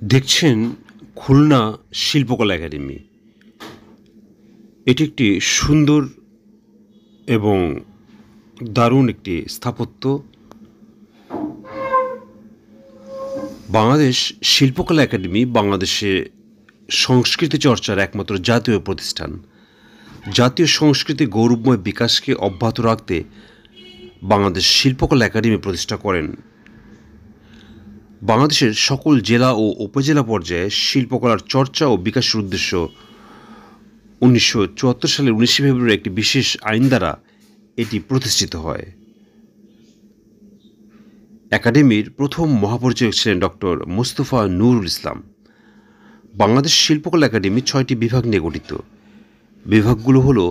দেখছেন খুলনা শিল্পকলা একাডেমি। এটি একটি সুন্দর এবং দারুণ একটি স্থাপত্য। বাংলাদেশ শিল্পকলা একাডেমি বাংলাদেশে সংস্কৃতি চর্চার একমাত্র জাতীয় প্রতিষ্ঠান। জাতীয় সংস্কৃতির গৌরবময় বিকাশকে অব্যাহত রাখতে বাংলাদেশ শিল্পকলা একাডেমি প্রতিষ্ঠা করেন। বাংলাদেশের সকল জেলা ও উপজেলা পর্যায়ে শিল্পকলার চর্চা ও বিকাশের উদ্দেশ্য 1974 সালের 19 ফেব্রুয়ারি একটি বিশেষ আইন দ্বারা এটি প্রতিষ্ঠিত হয়। একাডেমির প্রথম মহাপরিচালক ছিলেন ডক্টর মোস্তফা নুরুল ইসলাম। বাংলাদেশ শিল্পকলা একাডেমি 6টি বিভাগ নিয়ে গঠিত। বিভাগগুলো হলো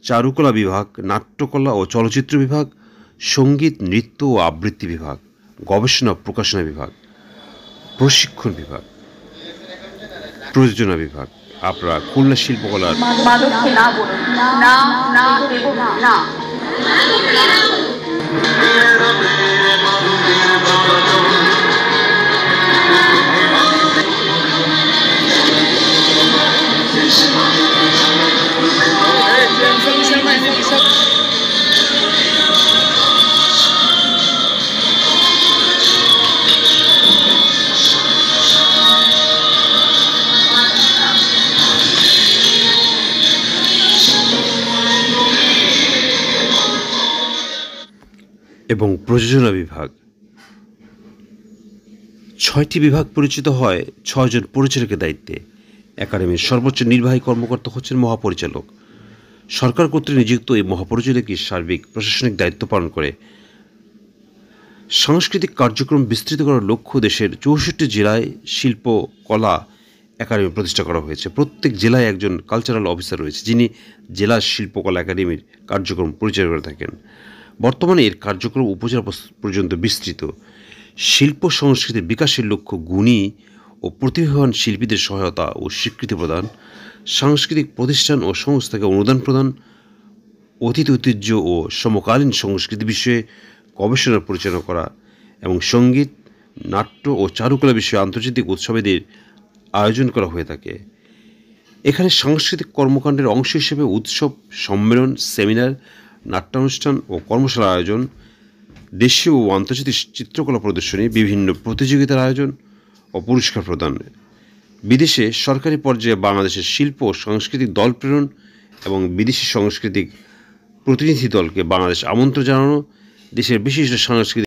চারুকলা বিভাগ, নাট্যকলা ও চলচ্চিত্র বিভাগ, সঙ্গীত, নৃত্য ও আবৃত্তি বিভাগ, গবেষণা ও প্রকাশনা বিভাগ, প্রশিক্ষণ বিভাগ, প্রযোজনা বিভাগ। আপনারা খুলনা শিল্পকলার এবং প্রযোজনা বিভাগ। 6টি বিভাগ পরিচিত হয় 6 জন পরিচালকের দায়িত্বে। একাডেমির সর্বোচ্চ নির্বাহী কর্মকর্তা হচ্ছেন মহাপরিচালক। সরকার কর্তৃক নিযুক্ত এই মহাপরিচালকই সার্বিক প্রশাসনিক দায়িত্ব পালন করে। সাংস্কৃতিক কার্যক্রম বিস্তৃত করার লক্ষ্য দেশের 64 জেলায় শিল্পকলা একাডেমি প্রতিষ্ঠা করা হয়েছে। প্রত্যেক জেলায় একজন কালচারাল অফিসার রয়েছে, যিনি জেলা শিল্পকলা একাডেমির কার্যক্রম পরিচালনা করে থাকেন। বর্তমানে এর কার্যক্রম উপজেলা পর্যন্ত বিস্তৃত। শিল্প সংস্কৃতির বিকাশের লক্ষ্য গুণী ও প্রতিভাবান শিল্পীদের সহায়তা ও স্বীকৃতি প্রদান, সাংস্কৃতিক প্রতিষ্ঠান ও সংস্থাকে অনুদান প্রদান, অতীত ঐতিহ্য ও সমকালীন সংস্কৃতি বিষয়ে গবেষণা পরিচালনা করা এবং সঙ্গীত, নাট্য ও চারুকলা বিষয়ে আন্তর্জাতিক উৎসবের আয়োজন করা হয়ে থাকে। এখানে সাংস্কৃতিক কর্মকাণ্ডের অংশ হিসেবে উৎসব, সম্মেলন, সেমিনার, নাট্যানুষ্ঠান ও কর্মশালার আয়োজন, দেশীয় ও আন্তর্জাতিক চিত্রকলা প্রদর্শনী, বিভিন্ন প্রতিযোগিতার আয়োজন ও পুরস্কার প্রদান, বিদেশে সরকারি পর্যায়ে বাংলাদেশের শিল্প ও সাংস্কৃতিক দল প্রেরণ এবং বিদেশি সাংস্কৃতিক প্রতিনিধি দলকে বাংলাদেশ আমন্ত্রণ জানানো, দেশের বিশিষ্ট সাংস্কৃতিক